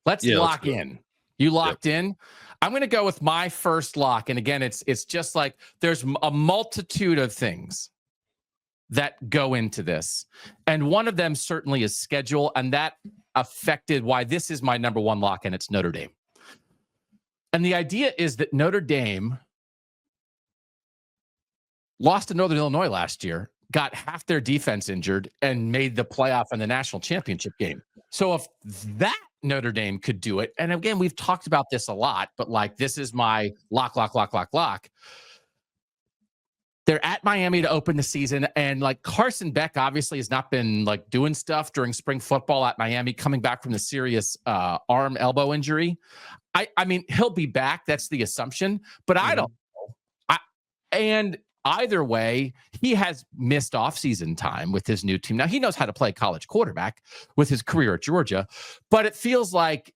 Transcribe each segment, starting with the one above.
Let's Yeah, lock in. You locked Yep. in? I'm going to go with my first lock. And again, it's just like there's a multitude of things that go into this. And one of them certainly is schedule. And that affected why this is my number one lock, and it's Notre Dame. And the idea is that Notre Dame lost to Northern Illinois last year, got half their defense injured, and made the playoff in the national championship game. So if that Notre Dame could do it, and again, we've talked about this a lot, but like this is my lock. They're at Miami to open the season, and like Carson Beck obviously has not been like doing stuff during spring football at Miami, coming back from the serious arm elbow injury. I mean, he'll be back. That's the assumption, but I don't know. And either way, he has missed offseason time with his new team. Now, he knows how to play college quarterback with his career at Georgia, but it feels like,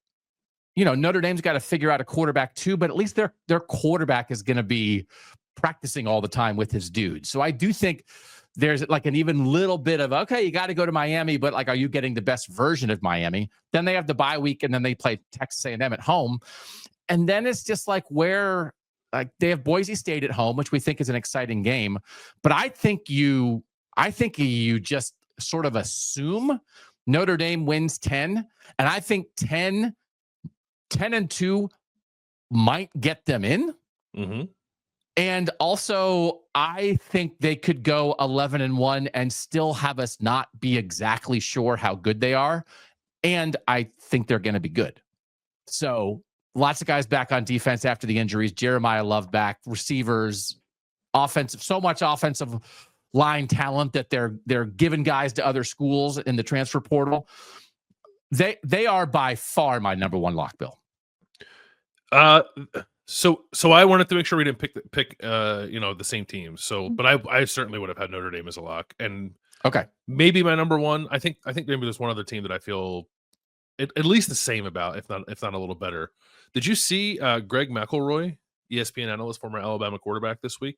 Notre Dame's got to figure out a quarterback too, but at least their quarterback is going to be practicing all the time with his dude. So I do think there's like an even little bit of, okay, you got to go to Miami, but like, are you getting the best version of Miami? Then they have the bye week, and then they play Texas A&M at home. And then it's just like where like they have Boise State at home, which we think is an exciting game. But I think you just sort of assume Notre Dame wins 10. And I think 10-2 might get them in. Mm-hmm. And also, I think they could go 11-1 and still have us not be exactly sure how good they are. And I think they're going to be good. So lots of guys back on defense after the injuries. Jeremiah Love back, receivers, offensive, so much offensive line talent that they're giving guys to other schools in the transfer portal. They are by far my number one lock, Bill. So I wanted to make sure we didn't pick the same team. So, but I certainly would have had Notre Dame as a lock, and okay, maybe my number one. I think maybe there's one other team that I feel at least the same about, if not a little better. Did you see Greg McElroy, ESPN analyst, former Alabama quarterback, this week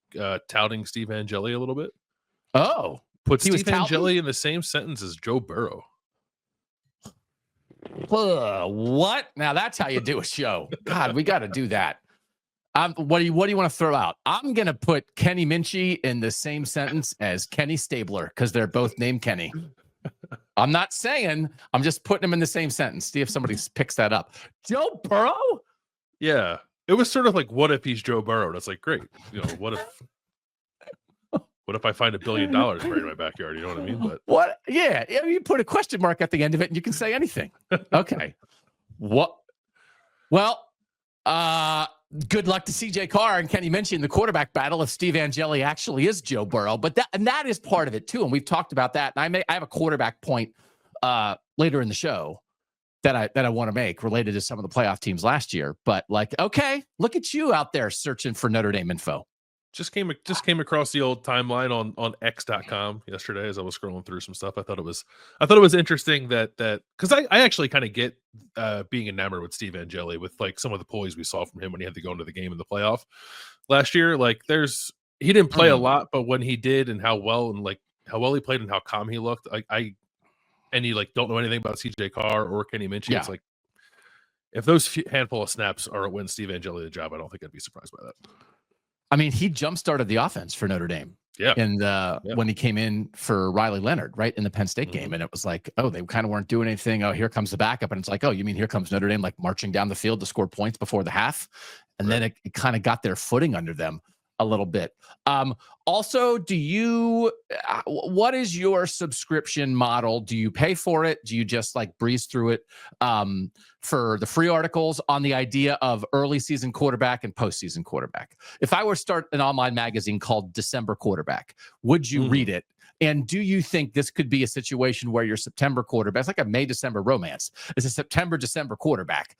touting Steve Angeli a little bit? Oh, put Steve Angeli in the same sentence as Joe Burrow. What? Now that's how you do a show. God, we got to do that. What do you want to throw out? I'm going to put Kenny Minchie in the same sentence as Kenny Stabler because they're both named Kenny. I'm not saying, I'm just putting them in the same sentence. See if somebody picks that up. Joe Burrow? Yeah. It was sort of like, what if he's Joe Burrow? And it's like, great. What if I find $1 billion buried in my backyard? You know what I mean? But what? Yeah. You put a question mark at the end of it and you can say anything. Okay. What? Well, good luck to CJ Carr and Kenny Minchie in the quarterback battle if Steve Angeli actually is Joe Burrow. But that is part of it too. And we've talked about that. And I have a quarterback point later in the show that I want to make related to some of the playoff teams last year. But like, okay, look at you out there searching for Notre Dame info. Just came across the old timeline on x.com yesterday as I was scrolling through some stuff. I thought it was interesting that because I actually kind of get being enamored with Steve Angeli with like some of the poise we saw from him when he had to go into the game in the playoff last year. Like he didn't play a lot, but when he did and how well he played and how calm he looked, and you like don't know anything about CJ Carr or Kenny Minchie. Yeah. It's like if those handful of snaps are what wins Steve Angeli the job, I don't think I'd be surprised by that. I mean, he jump-started the offense for Notre Dame. Yeah. And when he came in for Riley Leonard, right, in the Penn State game. And it was like, oh, they kind of weren't doing anything. Oh, here comes the backup. And it's like, oh, you mean here comes Notre Dame, like marching down the field to score points before the half? And then it kind of got their footing under them a little bit. Also, what is your subscription model? Do you pay for it? Do you just like breeze through it for the free articles on the idea of early season quarterback and postseason quarterback? If I were to start an online magazine called December Quarterback, would you read it? And do you think this could be a situation where your September quarterback, it's like a May-December romance, is a September-December quarterback,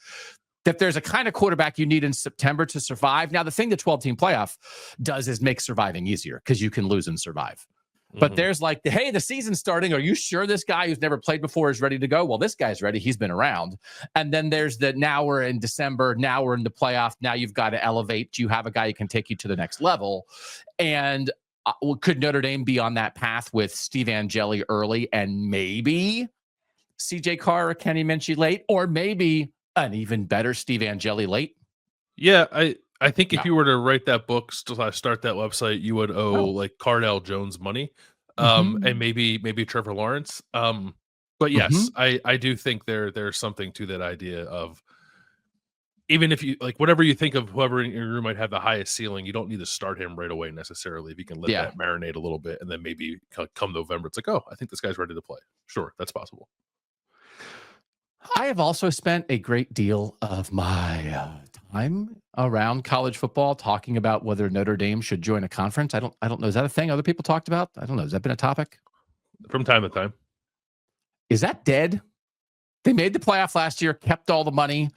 that there's a kind of quarterback you need in September to survive? Now, the thing the 12-team playoff does is make surviving easier because you can lose and survive. But there's like, hey, the season's starting. Are you sure this guy who's never played before is ready to go? Well, this guy's ready. He's been around. And then there's now we're in December. Now we're in the playoff. Now you've got to elevate. Do you have a guy who can take you to the next level? And could Notre Dame be on that path with Steve Angeli early and maybe CJ Carr or Kenny Minchie late? Or maybe An even better Steve Angeli late. Yeah, I think if No. you were to write that book, start that website, you would owe Oh. like Cardell Jones money, Mhm. and maybe Trevor Lawrence. But yes, Mhm. I do think there's something to that idea of, even if you like whatever you think of whoever in your room might have the highest ceiling, you don't need to start him right away necessarily. If you can let Yeah. that marinate a little bit, and then maybe come November, it's like, oh, I think this guy's ready to play. Sure, that's possible. I have also spent a great deal of my time around college football talking about whether Notre Dame should join a conference. I don't know. Is that a thing other people talked about? I don't know. Has that been a topic? From time to time. Is that dead? They made the playoff last year, kept all the money.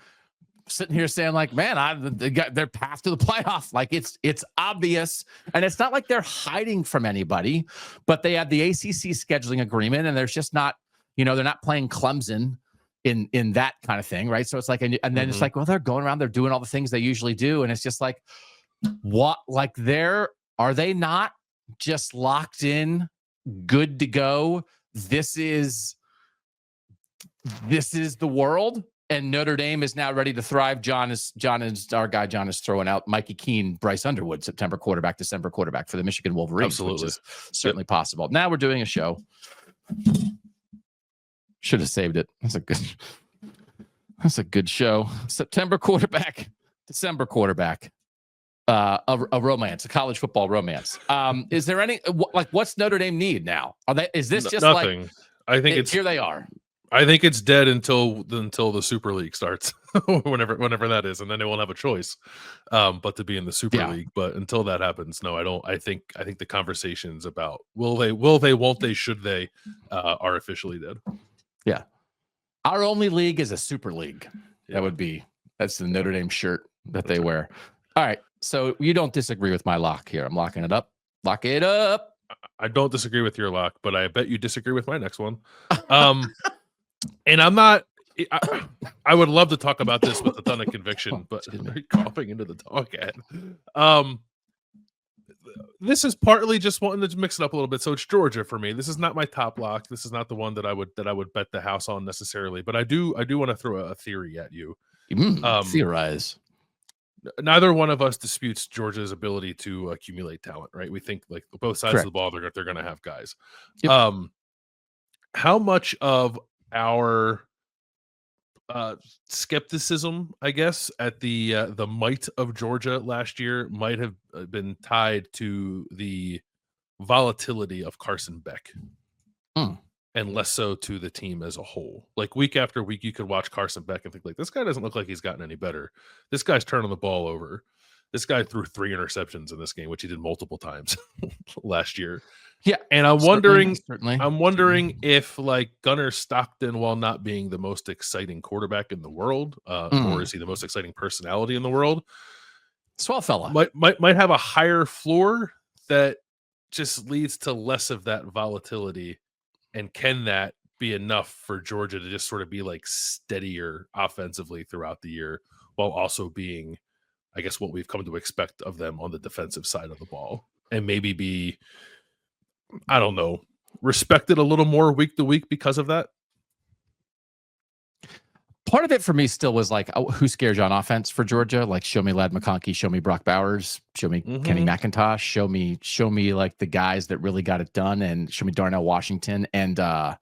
Sitting here saying like, man, they got their path to the playoff. Like it's obvious, and it's not like they're hiding from anybody, but they have the ACC scheduling agreement, and there's just not, they're not playing Clemson in that kind of thing, right? So it's like, and then it's like, well, they're going around, they're doing all the things they usually do, and it's just like, what? Like, are they not just locked in, good to go? This is the world. And Notre Dame is now ready to thrive. John is our guy. John is throwing out Mikey Keene, Bryce Underwood, September quarterback, December quarterback for the Michigan Wolverines, Absolutely. which is certainly possible. Now we're doing a show. Should have saved it. That's a good show. September quarterback, December quarterback. A romance, a college football romance. Is there any what's Notre Dame need now? Is this just nothing? Like I think it's here they are. I think it's dead until the Super League starts, whenever that is, and then they won't have a choice, but to be in the Super League. But until that happens, no, I don't. I think the conversations about will they, won't they, should they, are officially dead. Yeah, our only league is a Super League. Yeah. That's the Notre Dame shirt that they wear. All right, so you don't disagree with my lock here? I'm locking it up. Lock it up. I don't disagree with your lock, but I bet you disagree with my next one. And I'm not. I would love to talk about this with a ton of conviction, but coughing into the dog head. This is partly just wanting to mix it up a little bit. So it's Georgia for me. This is not my top lock. This is not the one that I would bet the house on necessarily. But I do want to throw a theory at you. Theorize. Neither one of us disputes Georgia's ability to accumulate talent, right? We think like both sides of the ball, they're going to have guys. Yep. How much of our skepticism, I guess, at the might of Georgia last year might have been tied to the volatility of Carson Beck, and less so to the team as a whole. Like week after week, you could watch Carson Beck and think like, this guy doesn't look like he's gotten any better. This guy's turning the ball over. This guy threw 3 interceptions in this game, which he did multiple times last year. Yeah, and I'm wondering certainly. if like Gunnar Stockton, while not being the most exciting quarterback in the world, nor is he the most exciting personality in the world, swell fella, might have a higher floor that just leads to less of that volatility. And can that be enough for Georgia to just sort of be like steadier offensively throughout the year, while also being, I guess, what we've come to expect of them on the defensive side of the ball, and maybe be, I don't know, respected a little more week to week because of that? Part of it for me still was like, who scares you on offense for Georgia? Like, show me Ladd McConkey, show me Brock Bowers, show me Kenny McIntosh, show me like the guys that really got it done, and show me Darnell Washington. And I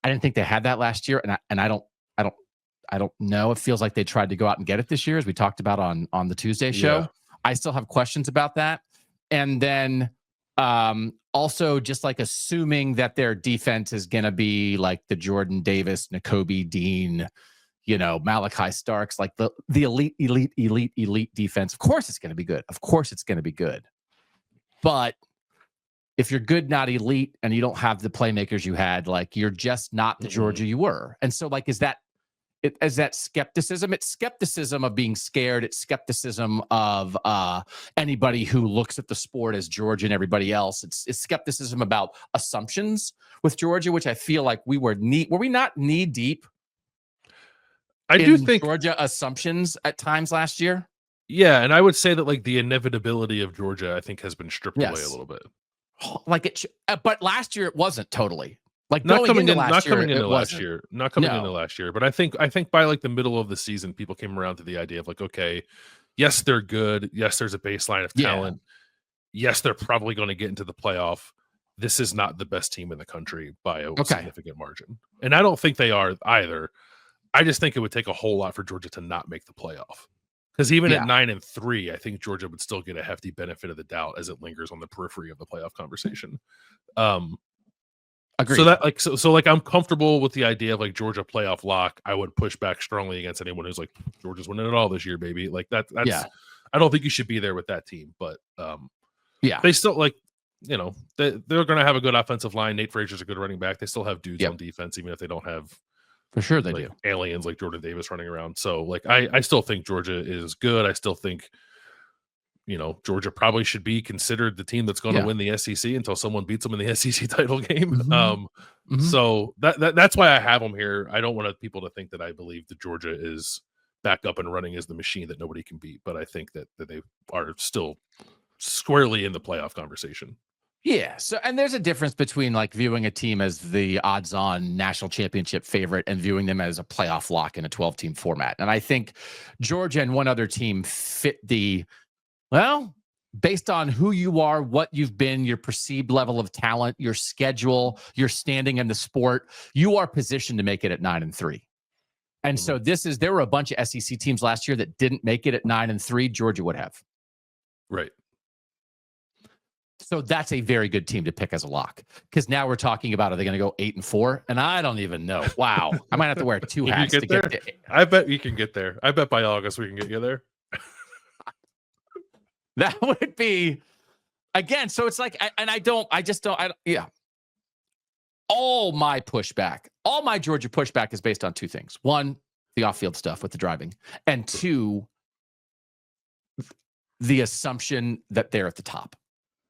didn't think they had that last year, and I don't know. It feels like they tried to go out and get it this year, as we talked about on the Tuesday show. Yeah. I still have questions about that, and then also just like assuming that their defense is going to be like the Jordan Davis, Nakobe Dean, Malachi Starks, like the elite defense. Of course it's going to be good. Of course it's going to be good. But if you're good, not elite, and you don't have the playmakers you had, like you're just not the Georgia you were. And so like, is that skepticism? It's skepticism of being scared. It's skepticism of anybody who looks at the sport as Georgia and everybody else. It's skepticism about assumptions with Georgia, which I feel like were we not knee deep? I do think Georgia assumptions at times last year. Yeah, and I would say that like the inevitability of Georgia, I think, has been stripped away a little bit. Like but last year it wasn't totally. Like not going coming into in, last not year, coming into it last wasn't. year, not coming No. into last year. But I think by like the middle of the season, people came around to the idea of like, okay, yes, they're good. Yes, there's a baseline of Yeah. talent. Yes, they're probably going to get into the playoff. This is not the best team in the country by a significant margin. And I don't think they are either. I just think it would take a whole lot for Georgia to not make the playoff. Because even at 9-3, I think Georgia would still get a hefty benefit of the doubt as it lingers on the periphery of the playoff conversation. Agreed. So that like so like I'm comfortable with the idea of like Georgia playoff lock. I would push back strongly against anyone who's like Georgia's winning it all this year, baby. Like that's I don't think you should be there with that team, but they still like they're going to have a good offensive line. Nate Frazier's a good running back. They still have dudes on defense, even if they don't have for sure they like do aliens like Jordan Davis running around. So like I still think Georgia is good. I still think Georgia probably should be considered the team that's going to win the SEC until someone beats them in the SEC title game. So that's why I have them here. I don't want people to think that I believe that Georgia is back up and running as the machine that nobody can beat, but I think that they are still squarely in the playoff conversation. Yeah. So, and there's a difference between like viewing a team as the odds on national championship favorite and viewing them as a playoff lock in a 12-team format. And I think Georgia and one other team fit based on who you are, what you've been, your perceived level of talent, your schedule, your standing in the sport, you are positioned to make it at 9-3. And so there were a bunch of SEC teams last year that didn't make it at 9-3. Georgia would have. Right. So that's a very good team to pick as a lock, because now we're talking about, are they going to go 8-4? And I don't even know. Wow. I might have to wear two hats to get there. I bet you can get there. I bet by August we can get you there. That would be, again, so it's like, all my Georgia pushback is based on two things. One, the off-field stuff with the driving, and two, the assumption that they're at the top,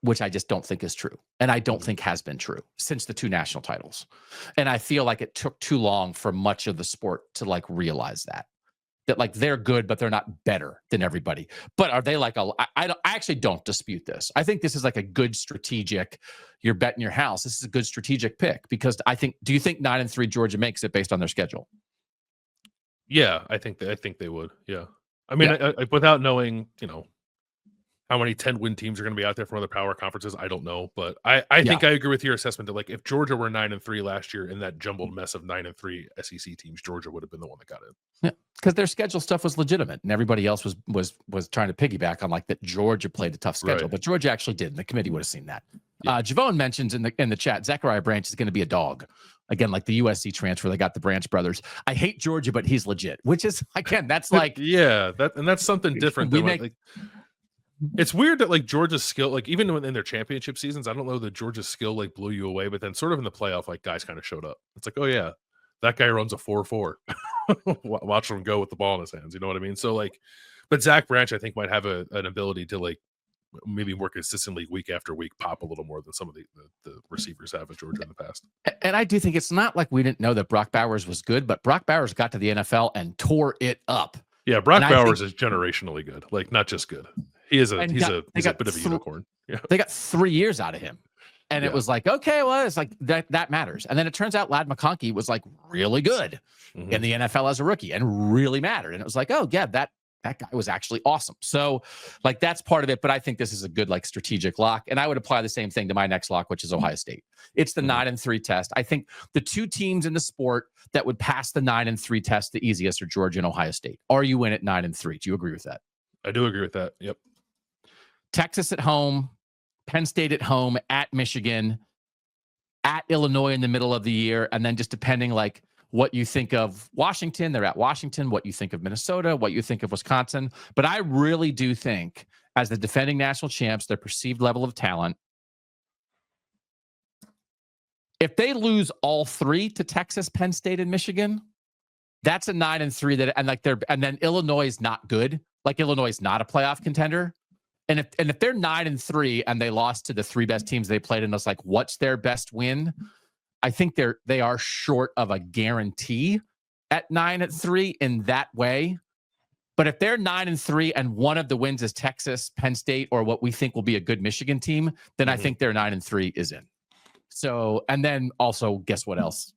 which I just don't think is true. And I don't think has been true since the 2 national titles. And I feel like it took too long for much of the sport to like realize that like they're good, but they're not better than everybody. But are they like I actually don't dispute this. I think this is like a good strategic, you're betting your house. This is a good strategic pick, because do you think 9-3 Georgia makes it based on their schedule? Yeah, I think they would. Yeah. I mean, without knowing, how many 10-win teams are going to be out there from other power conferences, I don't know. But I think I agree with your assessment that like if Georgia were 9-3 last year in that jumbled mess of 9-3 SEC teams, Georgia would have been the one that got in. Yeah, because their schedule stuff was legitimate, and everybody else was trying to piggyback on like that Georgia played a tough schedule, but Georgia actually did, and the committee would have seen that. Yeah. Javone mentions in the chat, Zachariah Branch is going to be a dog. Again, like the USC transfer, they got the Branch brothers. I hate Georgia, but he's legit, which is, again, that's like... that's something different. It's weird that like Georgia's skill, like even in their championship seasons, I don't know that Georgia's skill like blew you away, but then sort of in the playoff, like guys kind of showed up. It's like, oh yeah, that guy runs a 4.4. Watch him go with the ball in his hands. You know what I mean? So like, but Zach Branch, I think, might have an ability to like maybe more consistently week after week pop a little more than some of the receivers have at Georgia in the past. And I do think it's not like we didn't know that Brock Bowers was good, but Brock Bowers got to the NFL and tore it up. Yeah, Brock Bowers is generationally good, like not just good. He's a bit of a unicorn. Yeah. They got 3 years out of him. And it was like, okay, well, it's like that matters. And then it turns out Ladd McConkey was like really good in the NFL as a rookie and really mattered. And it was like, oh yeah, that guy was actually awesome. So like that's part of it. But I think this is a good like strategic lock. And I would apply the same thing to my next lock, which is Ohio State. It's the 9-3 test. I think the two teams in the sport that would pass the 9-3 test the easiest are Georgia and Ohio State. Are you in at 9-3? Do you agree with that? I do agree with that. Yep. Texas at home, Penn State at home, at Michigan, at Illinois in the middle of the year, and then just depending like what you think of Washington, they're at Washington, what you think of Minnesota, what you think of Wisconsin. But I really do think, as the defending national champs, their perceived level of talent, if they lose all 3 to Texas, Penn State, and Michigan, that's a 9-3 and then Illinois is not good. Like Illinois is not a playoff contender. And if they're 9-3 and they lost to the 3 best teams they played, and it's like, what's their best win? I think they are short of a guarantee at 9-3 in that way. But if they're 9-3 and one of the wins is Texas, Penn State, or what we think will be a good Michigan team, then I think their 9-3 is in. So, and then also, guess what else?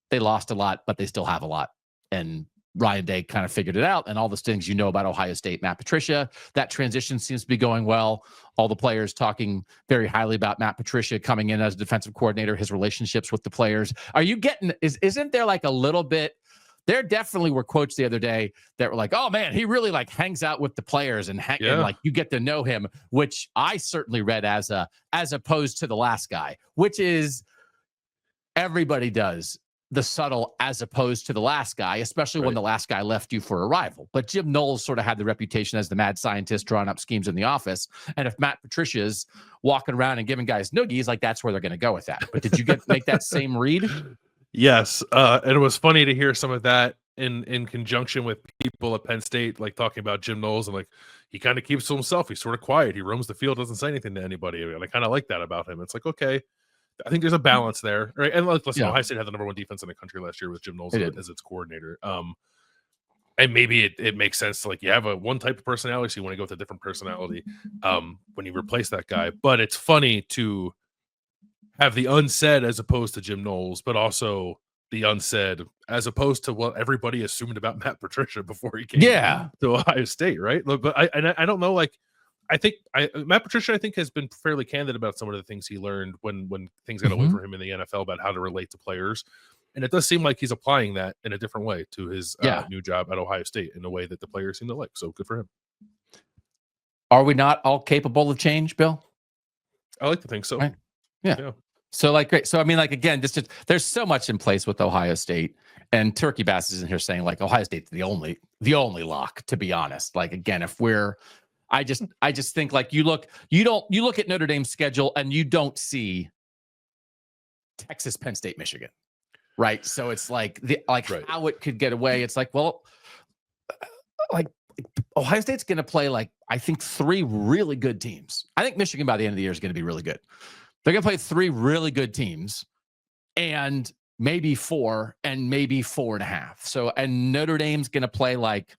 They lost a lot, but they still have a lot. And Ryan Day kind of figured it out. And all the things you know about Ohio State, Matt Patricia, that transition seems to be going well. All the players talking very highly about Matt Patricia coming in as a defensive coordinator, his relationships with the players. Are you getting, isn't there like a little bit, there definitely were quotes the other day that were like, oh man, he really like hangs out with the players and like you get to know him, which I certainly read as opposed to the last guy, which is everybody does the subtle as opposed to the last guy, especially when the last guy left you for a rival. But Jim Knowles sort of had the reputation as the mad scientist drawing up schemes in the office. And if Matt Patricia's walking around and giving guys noogies, like that's where they're going to go with that. But did you make that same read? Yes. And it was funny to hear some of that in conjunction with people at Penn State, like talking about Jim Knowles and like, he kind of keeps to himself. He's sort of quiet. He roams the field, doesn't say anything to anybody. And I kind of like that about him. It's like, okay, I think there's a balance there, right? And listen, Ohio State had the number one defense in the country last year with Jim Knowles as its coordinator. And maybe it makes sense to like, you have one type of personality, so you want to go with a different personality when you replace that guy. But it's funny to have the unsaid as opposed to Jim Knowles, but also the unsaid as opposed to what everybody assumed about Matt Patricia before he came to Ohio State, right? But I don't know, like, I think Matt Patricia, I think, has been fairly candid about some of the things he learned when things got away from him in the NFL about how to relate to players. And it does seem like he's applying that in a different way to his new job at Ohio State in a way that the players seem to like. So good for him. Are we not all capable of change, Bill? I like to think so. Right? Yeah. So like, great. So, I mean, like, again, there's so much in place with Ohio State, and Turkey Bass is in here saying like Ohio State's the only lock, to be honest. Like, again, I just think like you look at Notre Dame's schedule and you don't see Texas, Penn State, Michigan, right? So it's like how it could get away. It's like, well, like Ohio State's going to play like I think 3 really good teams. I think Michigan by the end of the year is going to be really good. They're going to play 3 really good teams, and maybe 4, and maybe 4.5. So, and Notre Dame's going to play like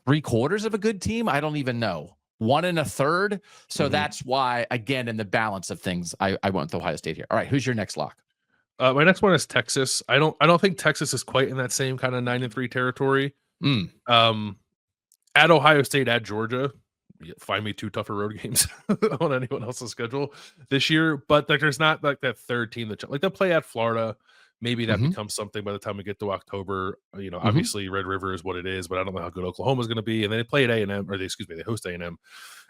3/4 of a good team. I don't even know. 1 1/3. So that's why, again, in the balance of things, I went with Ohio State here. All right, who's your next lock? My next one is Texas. I don't think Texas is quite in that same kind of 9-3 territory. At Ohio State, at Georgia, find me 2 tougher road games on anyone else's schedule this year. But like, there's not like that third team that like they'll play at Florida. Maybe that becomes something by the time we get to October. You know, obviously Red River is what it is, but I don't know how good Oklahoma is going to be. And then they play at A&M, or they host A&M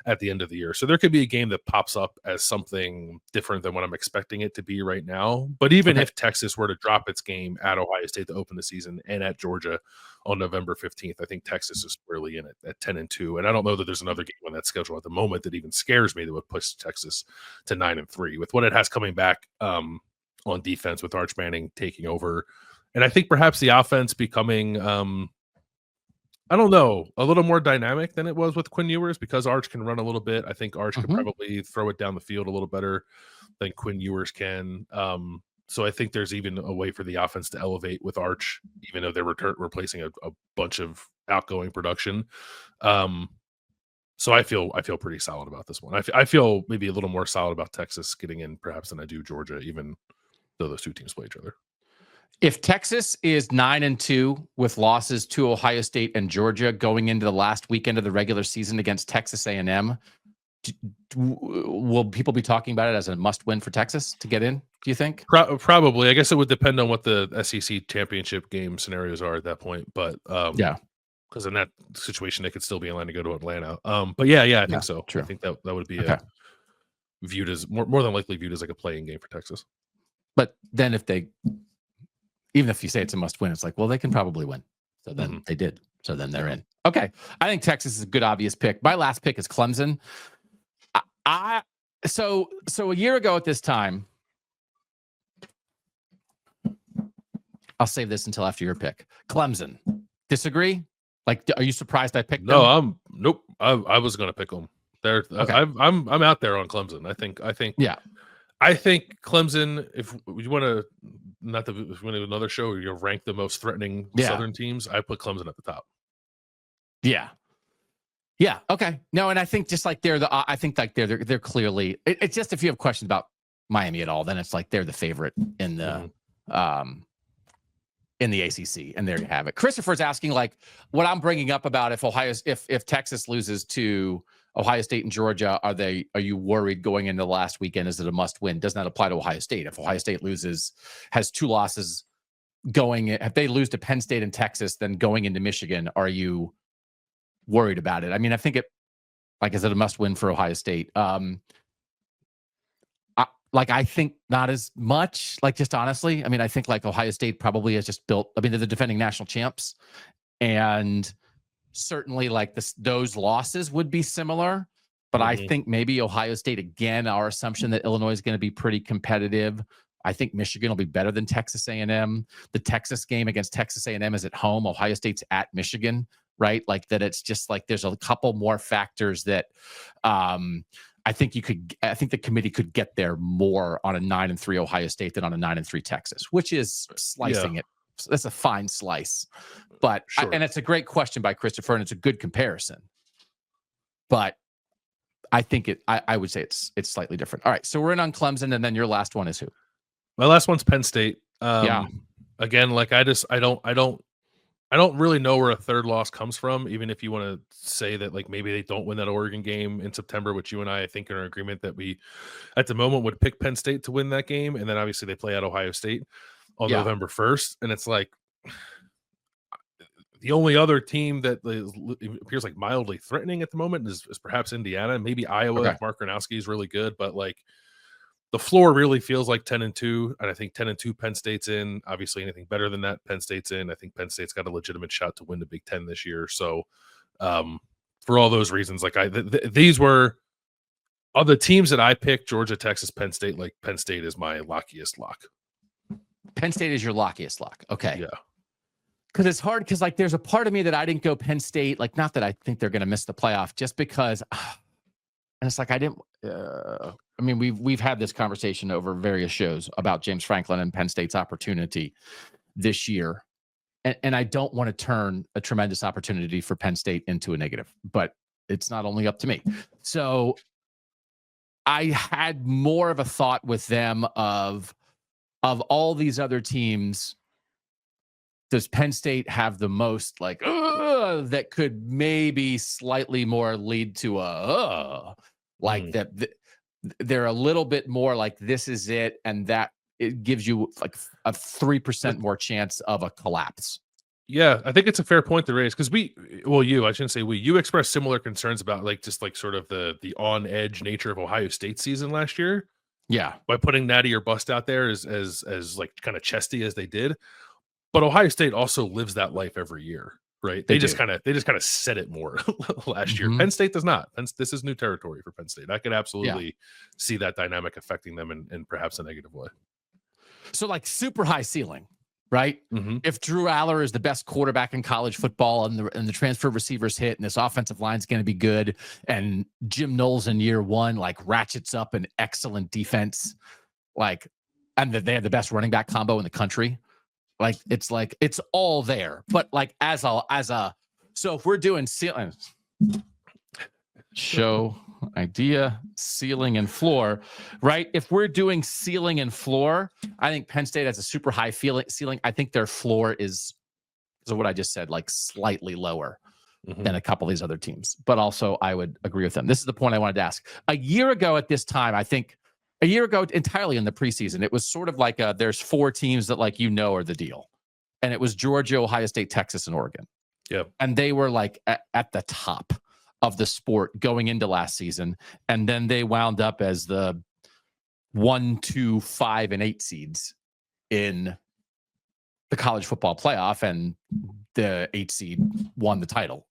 at the end of the year. So there could be a game that pops up as something different than what I'm expecting it to be right now. But even if Texas were to drop its game at Ohio State to open the season and at Georgia on November 15th, I think Texas is squarely in it at 10-2. And I don't know that there's another game on that schedule at the moment that even scares me that would push Texas to 9-3 with what it has coming back. On defense with Arch Manning taking over. And I think perhaps the offense becoming, I don't know, a little more dynamic than it was with Quinn Ewers because Arch can run a little bit. I think Arch could probably throw it down the field a little better than Quinn Ewers can. So I think there's even a way for the offense to elevate with Arch, even though they're replacing a bunch of outgoing production. So I feel pretty solid about this one. I feel maybe a little more solid about Texas getting in perhaps than I do Georgia, even though those 2 teams play each other. If Texas is 9-2 with losses to Ohio State and Georgia going into the last weekend of the regular season against Texas A&M, will people be talking about it as a must-win for Texas to get in, do you think? Probably. I guess it would depend on what the SEC championship game scenarios are at that point. But because in that situation, they could still be in line to go to Atlanta. But I think so. True. I think that would be viewed as more than likely viewed as like a playing game for Texas. But then even if you say it's a must win, it's like, well, they can probably win. So then they did. So then they're in. Okay. I think Texas is a good, obvious pick. My last pick is Clemson. So a year ago at this time, I'll save this until after your pick. Clemson. Disagree? Like, are you surprised I picked them? Nope. I was going to pick them. Okay. I'm out there on Clemson. I think Clemson, if you want to, not to win another show, you rank the most threatening Southern teams, I put Clemson at the top. Yeah. Okay. No, and I think just like they're clearly, it's just if you have questions about Miami at all, then it's like they're the favorite in the ACC, and there you have it. Christopher's asking, like, what I'm bringing up about if Texas loses to Ohio State and Georgia, are you worried going into the last weekend? Is it a must win? Does not apply to Ohio State. If Ohio State has 2 losses if they lose to Penn State and Texas, then going into Michigan, are you worried about it? I mean, I think is it a must win for Ohio State? I think not as much, just honestly. I mean, I think Ohio State probably has just built, they're the defending national champs, and certainly those losses would be similar, but I think maybe Ohio State, again, our assumption that Illinois is going to be pretty competitive. I think Michigan will be better than Texas A&M. The Texas game against Texas A&M is at home. Ohio State's at Michigan, right? That it's just there's a couple more factors that I think the committee could get there more on a 9-3 Ohio State than on a 9-3 Texas, which is slicing it. That's a fine slice, but sure. And it's a great question by Christopher, and it's a good comparison. But I think I would say it's slightly different. All right, so we're in on Clemson, and then your last one is who? My last one's Penn State. Again, I don't really know where a third loss comes from, even if you want to say that maybe they don't win that Oregon game in September, which you and I think are in agreement that we at the moment would pick Penn State to win that game. And then obviously they play at Ohio State on November 1st. And it's the only other team that appears mildly threatening at the moment is perhaps Indiana, maybe Iowa. Okay. Mark Gronowski is really good, but the floor really feels like 10-2, and I think 10-2 Penn State's in. Obviously, anything better than that, Penn State's in. I think Penn State's got a legitimate shot to win the Big Ten this year. So, for all those reasons, these were of the teams that I picked: Georgia, Texas, Penn State. Penn State is my lockiest lock. Penn State is your lockiest lock. Okay. Yeah. Because it's hard. Because there's a part of me that I didn't go Penn State. Not that I think they're going to miss the playoff, just because. And it's I didn't. I mean, we've had this conversation over various shows about James Franklin and Penn State's opportunity this year, and I don't want to turn a tremendous opportunity for Penn State into a negative, but it's not only up to me. So I had more of a thought with them of all these other teams. Does Penn State have the most that could maybe slightly more lead to that they're a little bit more this is it, and that it gives you a 3% more chance of a collapse. Yeah, I think it's a fair point to raise because I shouldn't say you expressed similar concerns about sort of the on edge nature of Ohio State's season last year. Yeah, by putting Natty or bust out there as kind of chesty as they did. But Ohio State also lives that life every year, right? They just kind of said it more last year. Penn State does not. This is new territory for Penn State. I could absolutely see that dynamic affecting them in perhaps a negative way. So super high ceiling, right? If Drew Aller is the best quarterback in college football, and the transfer receivers hit, and this offensive line is going to be good, and Jim Knowles in year 1 ratchets up an excellent defense, and that they have the best running back combo in the country. It's all there, but so if we're doing ceiling, show idea, ceiling and floor, right? If we're doing ceiling and floor, I think Penn State has a super high ceiling. I think their floor is what I just said, slightly lower than a couple of these other teams, but also I would agree with them. This is the point I wanted to ask. A year ago at this time, I think, a year ago, entirely in the preseason, it was sort of there's 4 teams that are the deal. And it was Georgia, Ohio State, Texas, and Oregon. Yeah. And they were at the top of the sport going into last season. And then they wound up as the 1, 2, 5, and 8 seeds in the college football playoff. And the 8 seed won the title.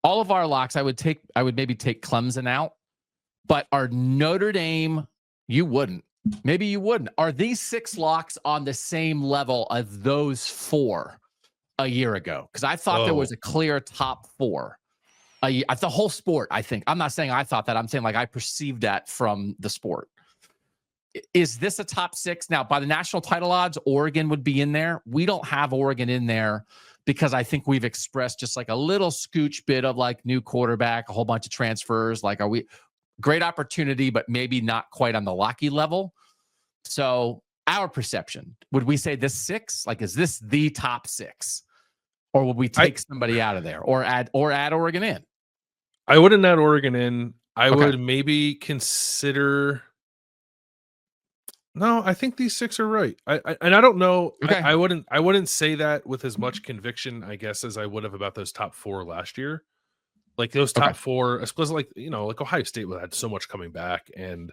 All of our locks, I would maybe take Clemson out, but are Notre Dame, you wouldn't. Maybe you wouldn't. Are these 6 locks on the same level as those 4 a year ago? Because I thought there was a clear top 4. The whole sport, I think. I'm not saying I thought that. I'm saying I perceived that from the sport. Is this a top 6? Now, by the national title odds, Oregon would be in there. We don't have Oregon in there because I think we've expressed just like a little scooch bit of like new quarterback, a whole bunch of transfers. Like, are we great opportunity, but maybe not quite on the Lockheed level? So our perception, would we say this 6? Like, is this the top 6? Or would we take somebody out of there or add Oregon in? I wouldn't add Oregon in. I Okay. would maybe consider. No, I think these 6 are right. And I don't know. Okay. I wouldn't say that with as much conviction, I guess, as I would have about those top 4 last year. Like those top 4, especially like, you know, like Ohio State had so much coming back, and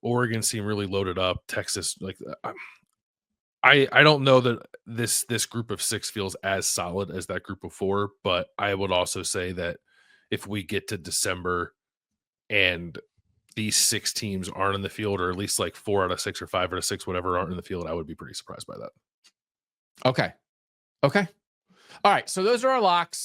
Oregon seemed really loaded up. Texas, like I don't know that this group of 6 feels as solid as that group of 4, but I would also say that if we get to December and these 6 teams aren't in the field, or at least like 4 out of 6 or 5 out of 6, whatever, aren't in the field, I would be pretty surprised by that. Okay. All right. So those are our locks.